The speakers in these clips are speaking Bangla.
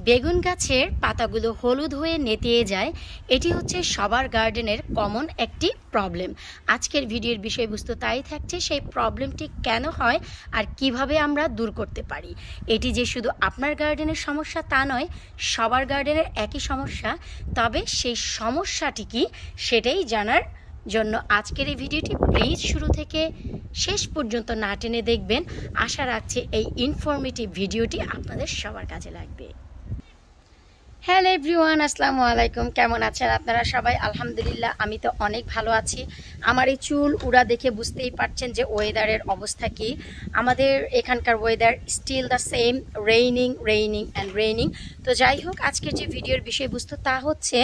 বেগুন গাছের পাতাগুলো হলুদ হয়ে নেতিয়ে যায়, এটি হচ্ছে সবার গার্ডেনের কমন একটি প্রবলেম। আজকের ভিডিওর বিষয়বস্তু তাই থাকছে, সেই প্রবলেমটি কেন হয় আর কিভাবে আমরা দূর করতে পারি। এটি যে শুধু আপনার গার্ডেনের সমস্যা তা নয়, সবার গার্ডেনের একই সমস্যা। তবে সেই সমস্যাটি কি সেটাই জানার জন্য আজকের এই ভিডিওটি প্লিজ শুরু থেকে শেষ পর্যন্ত না টেনে দেখবেন। আশা রাখছি এই ইনফরমেটিভ ভিডিওটি আপনাদের সবার কাজে লাগবে। হ্যালো এভরিওয়ান, আসসালামু আলাইকুম। কেমন আছেন আপনারা সবাই? আলহামদুলিল্লাহ, আমি তো অনেক ভালো আছি। আমার এই চুল উড়া দেখে বুঝতেই পারছেন যে ওয়েদারের অবস্থা কি। আমাদের এখানকার weather still the same, raining. তো যাই হোক, আজকের যে ভিডিওর বিষয়বস্তু তা হচ্ছে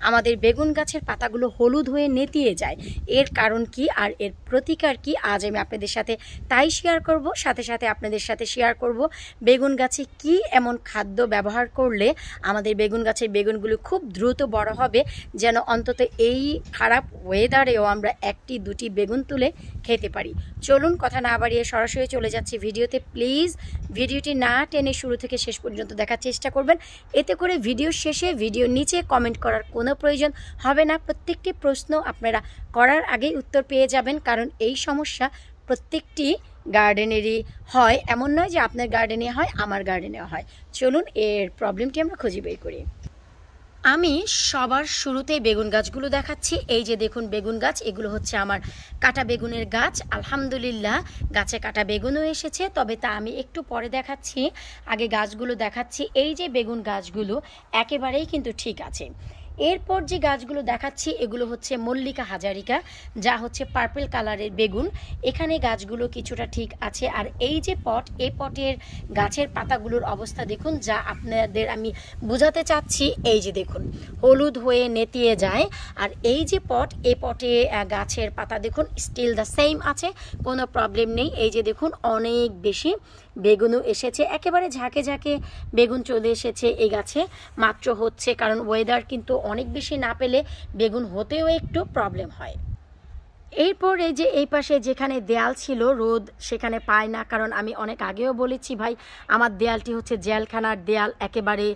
আমাদের বেগুন গাছের পাতাগুলো হলুদ হয়ে নেতিয়ে যায়। এর কারণ কি আর এর প্রতিকার কি, আজ আমি আপনাদের সাথে তাই শেয়ার করব। সাথে সাথে আপনাদের সাথে শেয়ার করব বেগুন গাছে কি এমন খাদ্য ব্যবহার করলে আমাদের বেগুন গাছের বেগুনগুলো খুব দ্রুত বড় হবে, যেন অন্তত এই খারাপ ওয়েদারেও আমরা একটি দুটি বেগুন তুলে খেতে পারি। চলুন কথা না বাড়িয়ে সরাসরি চলে যাচ্ছি ভিডিওতে। প্লিজ ভিডিওটি না টেনে শুরু থেকে শেষ পর্যন্ত দেখার চেষ্টা করবেন। এতে করে ভিডিওর শেষে ভিডিওর নিচে কমেন্ট করার কোনো প্রয়োজন হবে না। প্রত্যেকটি প্রশ্ন আপনারা করার আগেই উত্তর পেয়ে যাবেন, কারণ এই সমস্যা প্রত্যেকটি গার্ডেনেরই হয়, এমন নয় যে আপনার গার্ডেনে হয় আমার গার্ডেনেও হয়। চলুন এর প্রবলেমটি আমরা খুঁজে বের করি। আমি সবার শুরুতেই বেগুন গাছগুলো দেখাচ্ছি। এই যে দেখুন বেগুন গাছ, এগুলো হচ্ছে আমার কাটা বেগুনের গাছ। আলহামদুলিল্লাহ গাছে কাটা বেগুনও এসেছে, তবে তা আমি একটু পরে দেখাচ্ছি। আগে গাছগুলো দেখাচ্ছি। এই যে বেগুন গাছগুলো একেবারেই কিন্তু ঠিক আছে। এরপর যে গাছগুলো দেখাচ্ছি এগুলো হচ্ছে মল্লিকা হাজারিকা, যা হচ্ছে পার্পল কালারের বেগুন। এখানে গাছগুলো কিছুটা ঠিক আছে। আর এই যে পট, এই পটের গাছের পাতাগুলোর অবস্থা দেখুন, যা আপনাদের আমি বোঝাতে চাচ্ছি। এই যে দেখুন হলুদ হয়ে নেতিয়ে যায়। আর এই যে পট, এই পটে গাছের পাতা দেখুন স্টিল দ্য সেম আছে, কোনো প্রবলেম নেই। এই যে দেখুন অনেক বেশি বেগুনও এসেছে, একেবারে ঝাঁকে ঝাঁকে বেগুন চলে এসেছে এই গাছে। মাত্র হচ্ছে, কারণ ওয়েদার কিন্তু অনেক বেশি না পেলে বেগুন হতেও একটু প্রবলেম হয়। এরপর এই যে এই পাশে যেখানে দেয়াল ছিল রোদ সেখানে পায় না, কারণ আমি অনেক আগেও বলেছি ভাই আমার দেয়ালটি হচ্ছে জেলখানার দেয়াল, একেবারে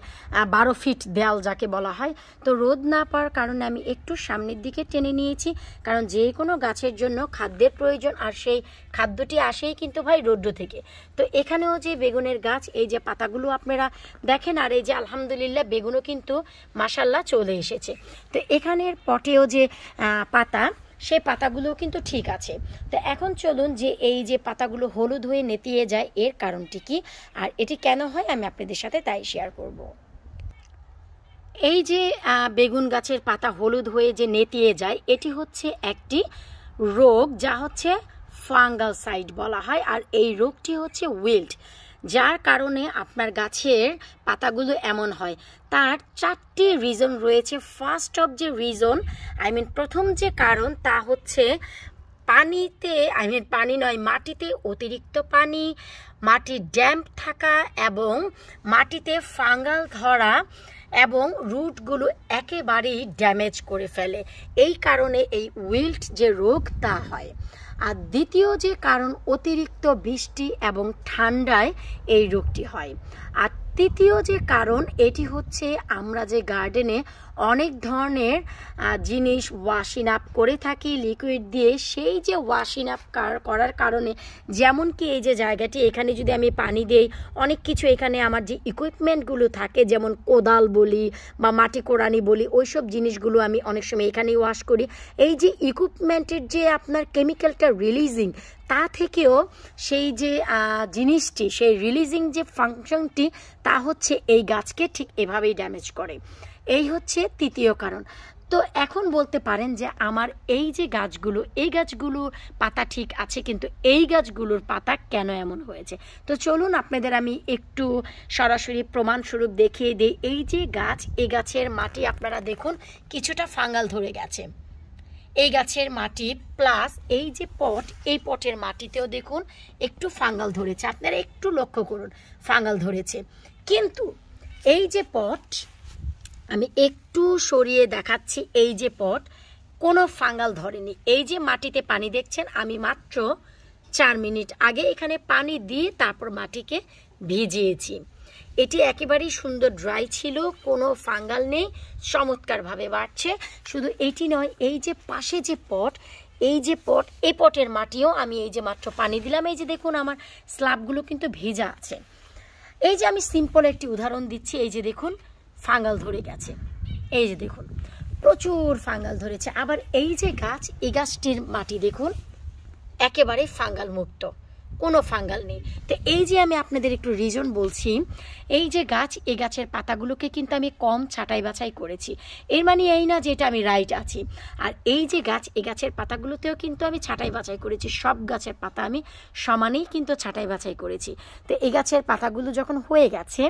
12 ফিট দেয়াল যাকে বলা হয়। তো রোদ না পাওয়ার কারণে আমি একটু সামনের দিকে টেনে নিয়েছি, কারণ যে কোনো গাছের জন্য খাদ্যের প্রয়োজন, আর সেই খাদ্যটি আসেই কিন্তু ভাই রৌদ্র থেকে। তো এখানেও যে বেগুনের গাছ, এই যে পাতাগুলো আপনারা দেখেন, আর এই যে আলহামদুলিল্লাহ বেগুনও কিন্তু মাশাল্লাহ চলে এসেছে। তো এখানের পটেও যে পাতা, সেই পাতাগুলো কিন্তু ঠিক আছে। তো এখন চলুন যে এই যে পাতাগুলো হলুদ হয়ে নেতিয়ে যায় এর কারণটি কি আর এটি কেন হয় আমি আপনাদের সাথে তাই শেয়ার করব। এই যে বেগুন গাছের পাতা হলুদ হয়ে যে নেতিয়ে যায়, এটি হচ্ছে একটি রোগ, যা হচ্ছে ফাঙ্গাল সাইড বলা হয়। আর এই রোগটি হচ্ছে উইল্ট, যার কারণে আপনার গাছের পাতাগুলো এমন হয়। তার 4টি রিজন রয়েছে। ফার্স্ট অফ যে রিজন প্রথম যে কারণ তা হচ্ছে পানিতে, পানি নয় মাটিতে অতিরিক্ত পানি, মাটি ড্যাম্প থাকা এবং মাটিতে ফাঙ্গাল ধরা এবং রুটগুলো একেবারেই ড্যামেজ করে ফেলে। এই কারণে এই উইল্ট যে রোগ তা হয়। আর দ্বিতীয় যে কারণ অতিরিক্ত বৃষ্টি এবং ঠান্ডায় এই রোগটি হয়। আর তৃতীয় যে কারণ এটি হচ্ছে আমরা যে গার্ডেনে অনেক ধরনের জিনিস ওয়াশিং আপ করে থাকি লিকুইড দিয়ে, সেই যে ওয়াশিং আপ করার কারণে, যেমন কি এই যে জায়গাটি, এখানে যদি আমি পানি দেই অনেক কিছু, এখানে আমার যে ইকুইপমেন্টগুলো থাকে যেমন কোদাল বলি বা মাটি কোড়ানি বলি, ওইসব জিনিসগুলো আমি অনেক সময় এখানেই ওয়াশ করি। এই যে ইকুইপমেন্টের যে আপনার কেমিক্যালটা রিলিজিং, তা থেকেও সেই যে জিনিসটি, সেই রিলিজিং যে ফাংশনটি, তা হচ্ছে এই গাছকে ঠিক এভাবেই ড্যামেজ করে। এই হচ্ছে তৃতীয় কারণ। তো এখন বলতে পারেন যে আমার এই যে গাছগুলো, এই গাছগুলোর পাতা ঠিক আছে, কিন্তু এই গাছগুলোর পাতা কেন এমন হয়েছে। তো চলুন আপনাদের আমি একটু সরাসরি প্রমাণস্বরূপ দেখিয়ে দিই। এই যে গাছ, এই গাছের মাটি আপনারা দেখুন কিছুটা ফাঙ্গাল ধরে গেছে। এই গাছের মাটি প্লাস এই যে পট, এই পটের মাটিতেও দেখুন একটু ফাঙ্গাল ধরেছে। আপনারা একটু লক্ষ্য করুন ফাঙ্গাল ধরেছে, কিন্তু এই যে পট আমি একটু সরিয়ে দেখাচ্ছি, এই যে পট কোনো ফাঙ্গাল ধরেনি। এই যে মাটিতে পানি দেখছেন, আমি মাত্র 4 মিনিট আগে এখানে পানি দিয়ে তারপর মাটিকে ভিজিয়েছি। এটি একেবারেই সুন্দর ড্রাই ছিল, কোনো ফাঙ্গাল নেই, চমৎকারভাবে বাড়ছে। শুধু এটি নয়, এই যে পাশে যে পট, এই যে পট, এই পটের মাটিও আমি এই যে মাত্র পানি দিলাম, এই যে দেখুন আমার স্ল্যাবগুলো কিন্তু ভেজা আছে। এই যে আমি সিম্পল একটি উদাহরণ দিচ্ছি, এই যে দেখুন ফাঙ্গাল ধরে গেছে, এই যে দেখুন প্রচুর ফাঙ্গাল ধরেছে। আবার এই যে গাছ, এই গাছটির মাটি দেখুন একেবারে ফাঙ্গাল মুক্ত, কোনো ফাঙ্গাল নেই। তো এই যে আমি আপনাদের একটু রিজন বলছি, এই যে গাছ, এই গাছের পাতাগুলোকে কিন্তু আমি কম ছাঁটাই বাছাই করেছি, এর মানে এই না যে এটা আমি রাইট আছি। আর এই যে গাছ, এই গাছের পাতাগুলোতেও কিন্তু আমি ছাঁটাই বাছাই করেছি, সব গাছের পাতা আমি সমানেই কিন্তু ছাঁটাই বাছাই করেছি। তো এই গাছের পাতাগুলো যখন হয়ে গেছে,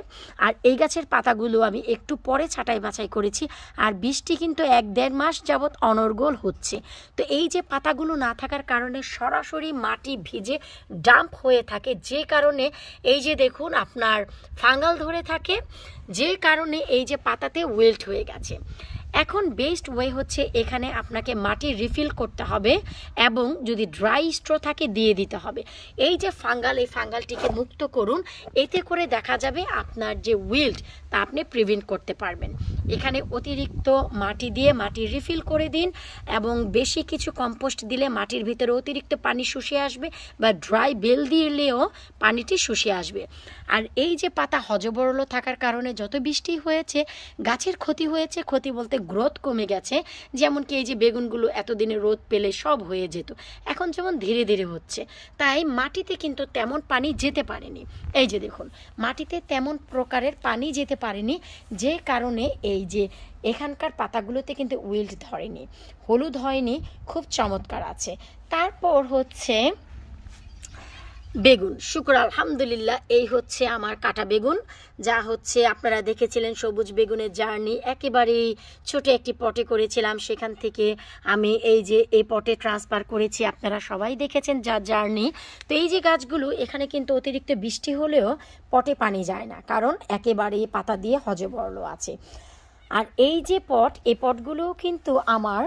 আর এই গাছের পাতাগুলো আমি একটু পরে ছাঁটাই বাছাই করেছি, আর বৃষ্টি কিন্তু 1-1.5 মাস যাবৎ অনর্গল হচ্ছে। তো এই যে পাতাগুলো না থাকার কারণে সরাসরি মাটি ভিজে ডাম্প হয়ে থাকে, যে কারণে এই যে দেখুন আপনার ফাঙ্গাল ধরে থাকে, যে কারণে এই যে পাতাতে উইল্ট হয়ে গেছে। এখন বেস্ট ওয়ে হচ্ছে এখানে আপনাকে মাটি রিফিল করতে হবে এবং যদি ড্রাই স্ট্র থাকে দিয়ে দিতে হবে। এই যে ফাঙ্গাল, এই ফাঙ্গালটিকে মুক্ত করুন, এতে করে দেখা যাবে আপনার যে উইল্ট তা আপনি প্রিভেন্ট করতে পারবেন। এখানে অতিরিক্ত মাটি দিয়ে মাটি রিফিল করে দিন, এবং বেশি কিছু কম্পোস্ট দিলে মাটির ভিতরে অতিরিক্ত পানি শুষে আসবে, বা ড্রাই বেল দিলেও পানিটি শুষে আসবে। আর এই যে পাতা হজবরল থাকার কারণে যত বৃষ্টি হয়েছে গাছের ক্ষতি হয়েছে, ক্ষতি বলতে গ্রোথ কমে গেছে। যেমন কি এই যে বেগুনগুলো এতদিনে রোদ পেলে সব হয়ে যেত, এখন যেমন ধীরে ধীরে হচ্ছে, তাই মাটিতে কিন্তু তেমন পানি যেতে পারেনি। এই যে দেখুন মাটিতে তেমন প্রকারের পানি যেতে পারেনি, যে কারণে এই যে এখানকার পাতাগুলোতে কিন্তু উইল্ট ধরেনি, হলুদ হয়নি, খুব চমৎকার আছে। তারপর হচ্ছে বেগুন, শুকর আলহামদুলিল্লাহ, এই হচ্ছে আমার কাটা বেগুন, যা হচ্ছে আপনারা দেখেছিলেন সবুজ বেগুনের জার্নি, একেবারেই ছোট একটি পটে করেছিলাম, সেখান থেকে আমি এই যে এই পটে ট্রান্সফার করেছি, আপনারা সবাই দেখেছেন যা জার্নি। তো এই যে গাছগুলো, এখানে কিন্তু অতিরিক্ত বৃষ্টি হলেও পটে পানি যায় না, কারণ একেবারেই পাতা দিয়ে হজবরল আছে। আর এই যে পট, এই পটগুলোও কিন্তু আমার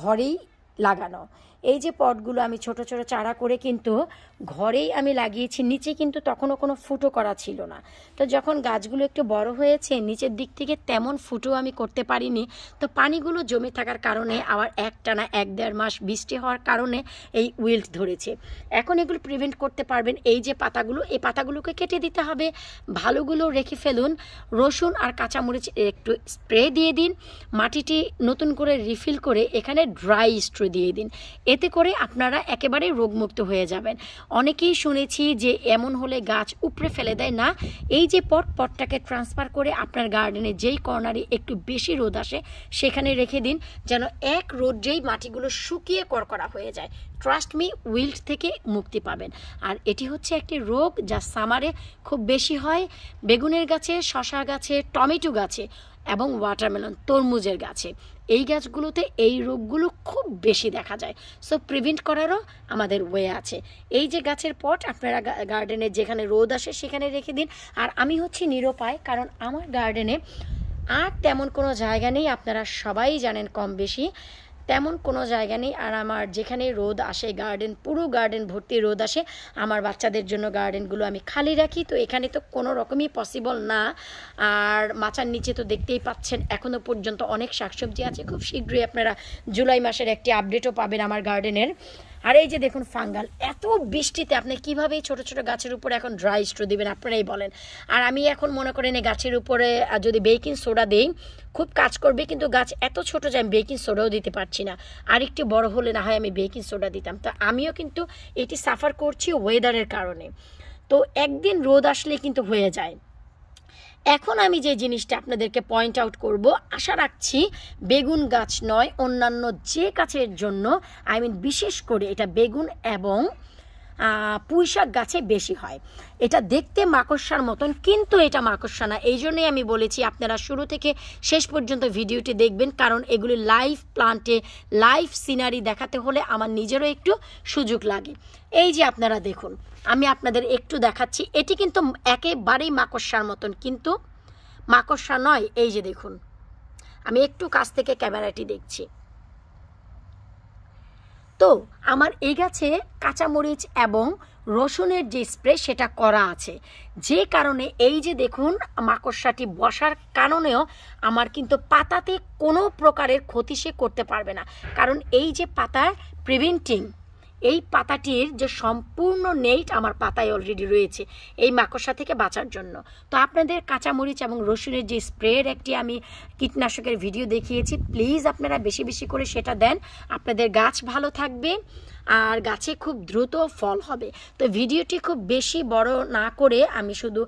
ঘরেই লাগানো। এই যে পটগুলো আমি ছোট ছোট চারা করে কিন্তু ঘরেই আমি লাগিয়েছি, নিচে কিন্তু তখনও কোনো ফুটো করা ছিল না। তো যখন গাছগুলো একটু বড় হয়েছে, নিচের দিক থেকে তেমন ফুটো আমি করতে পারিনি, তো পানিগুলো জমে থাকার কারণে আবার একটানা 1-1.5 মাস বৃষ্টি হওয়ার কারণে এই উইল্ট ধরেছে। এখন এগুলো প্রিভেন্ট করতে পারবেন, এই যে পাতাগুলো, এই পাতাগুলোকে কেটে দিতে হবে, ভালোগুলো রেখে ফেলুন, রসুন আর কাঁচামরিচ একটু স্প্রে দিয়ে দিন, মাটিটি নতুন করে রিফিল করে এখানে ড্রাই স্ট্র দিয়ে দিন, এতে করে আপনারা একেবারে রোগমুক্ত হয়ে যাবেন। অনেকেই শুনেছি যে এমন হলে গাছ উপড়ে ফেলে দেয়, না, এই যে পটটাকে ট্রান্সফার করে আপনার গার্ডেনে যেই কর্নারে একটু বেশি রোদ আসে সেখানে রেখে দিন, যেন এক রোদেই মাটিগুলো শুকিয়ে করকরা হয়ে যায়। ট্রাস্ট মি, উইল্ট থেকে মুক্তি পাবেন। আর এটি হচ্ছে একটি রোগ যা সামারে খুব বেশি হয়, বেগুনের গাছে, শশা গাছে, টমেটো গাছে এবং ওয়াটারমেলন, তরমুজের গাছে, এই গাছগুলোতে এই রোগগুলো খুব বেশি দেখা যায়। সো প্রিভেন্ট করারও আমাদের ওয়ে আছে। এই যে গাছের পট আপনারা গার্ডেনে যেখানে রোদ আসে সেখানে রেখে দিন। আর আমি হচ্ছি নিরুপায়, কারণ আমার গার্ডেনে আর তেমন কোনো জায়গা নেই, আপনারা সবাই জানেন কম বেশি তেমন কোনো জায়গা নেই। আর আমার যেখানে রোদ আসে, গার্ডেন পুরো গার্ডেন ভর্তি রোদ আসে, আমার বাচ্চাদের জন্য গার্ডেনগুলো আমি খালি রাখি, তো এখানে তো কোনো রকমই পসিবল না। আর মাচার নিচে তো দেখতেই পাচ্ছেন এখনও পর্যন্ত অনেক শাকসবজি আছে, খুব শীঘ্রই আপনারা জুলাই মাসের একটি আপডেটও পাবেন আমার গার্ডেনের। আর এই যে দেখুন ফাঙ্গাল, এত বৃষ্টিতে আপনি কীভাবে ছোট ছোট গাছের উপরে এখন ড্রাই স্ট্র দিবেন আপনারাই বলেন। আর আমি এখন মনে করেন এই গাছের উপরে যদি বেকিং সোডা দেই খুব কাজ করবে, কিন্তু গাছ এত ছোট যে আমি বেকিং সোডাও দিতে পারছি না, আর একটু বড় হলে না হয় আমি বেকিং সোডা দিতাম। তো আমিও কিন্তু এটি সাফার করছি ওয়েদারের কারণে, তো একদিন রোদ আসলে কিন্তু হয়ে যায়। এখন আমি যে জিনিসটা আপনাদেরকে পয়েন্ট আউট করব, আশা রাখছি বেগুন গাছ নয় অন্যান্য যে গাছের জন্য, বিশেষ করে এটা বেগুন এবং পুঁইশাক গাছে বেশি হয়। এটা দেখতে মাকড়সার মতন, কিন্তু এটা মাকড়সা না। এই জন্যই আমি বলেছি আপনারা শুরু থেকে শেষ পর্যন্ত ভিডিওটি দেখবেন, কারণ এগুলি লাইভ প্লান্টে লাইভ সিনারি দেখাতে হলে আমার নিজেরও একটু সুযোগ লাগে। এই যে আপনারা দেখুন, আমি আপনাদের একটু দেখাচ্ছি, এটি কিন্তু একেবারেই মাকড়সার মতন, কিন্তু মাকড়সা নয়। এই যে দেখুন, আমি একটু কাছ থেকে ক্যামেরাটি দেখছি, তো তো আমার এই গাছে কাঁচামরিচ এবং রসুনের যে স্প্রে সেটা করা আছে, যে কারণে এই যে দেখুন মাকড়সাটি বসার কারণেও আমার কিন্তু পাতাতে কোনো প্রকারের ক্ষতি সে করতে পারবে না, কারণ এই যে পাতার প্রিভেন্টিং, এই পাতাটির যে সম্পূর্ণ নেট আমার পাতায় অলরেডি রয়েছে এই মাকড়সা থেকে বাঁচার জন্য। তো আপনাদের কাঁচামরিচ এবং রসুনের যে স্প্রের একটি আমি কীটনাশকের ভিডিও দেখিয়েছি, প্লিজ আপনারা বেশি বেশি করে সেটা দেন, আপনাদের গাছ ভালো থাকবে আর গাছে খুব দ্রুত ফল হবে। তো ভিডিওটি খুব বেশি বড় না করে আমি শুধু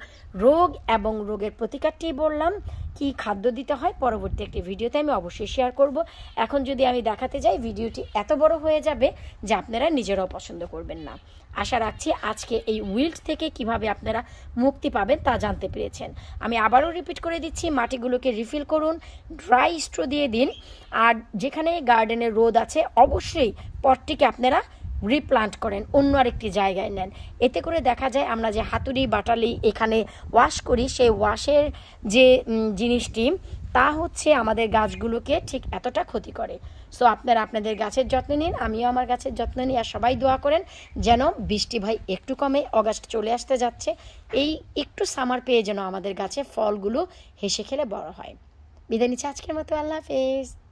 রোগ এবং রোগের প্রতিকারটি বললাম, কি খাদ্য দিতে হয় পরবর্তী একটি ভিডিওতে আমি অবশ্যই শেয়ার করব। এখন যদি আমি দেখাতে যাই ভিডিওটি এত বড় হয়ে যাবে যে আপনারা নিজেরাও পছন্দ করবেন না। আশা রাখছি আজকে এই উইল্ট থেকে কিভাবে আপনারা মুক্তি পাবেন তা জানতে পেরেছেন। আমি আবারও রিপিট করে দিচ্ছি, মাটিগুলোকে রিফিল করুন, ড্রাই স্ট্র দিয়ে দিন, আর যেখানে গার্ডেনের রোদ আছে অবশ্যই পটটিকে আপনারা রিপ্লান্ট করেন, অন্য আরেকটি জায়গায় নেন। এতে করে দেখা যায় আমরা যে হাতুড়ি বাটালি এখানে ওয়াশ করি, সেই ওয়াশের যে জিনিসটি তা হচ্ছে আমাদের গাছগুলোকে ঠিক এতটা ক্ষতি করে। সো আপনারা আপনাদের গাছের যত্ন নিন, আমিও আমার গাছের যত্ন নিই, আর সবাই দোয়া করেন যেন বৃষ্টি ভাই একটু কমে, অগাস্ট চলে আসতে যাচ্ছে, এই একটু সামার পেয়ে যেন আমাদের গাছে ফলগুলো হেসে খেলে বড় হয়। বিদায় নিচ্ছি আজকের মতো, আল্লাহ হাফেজ।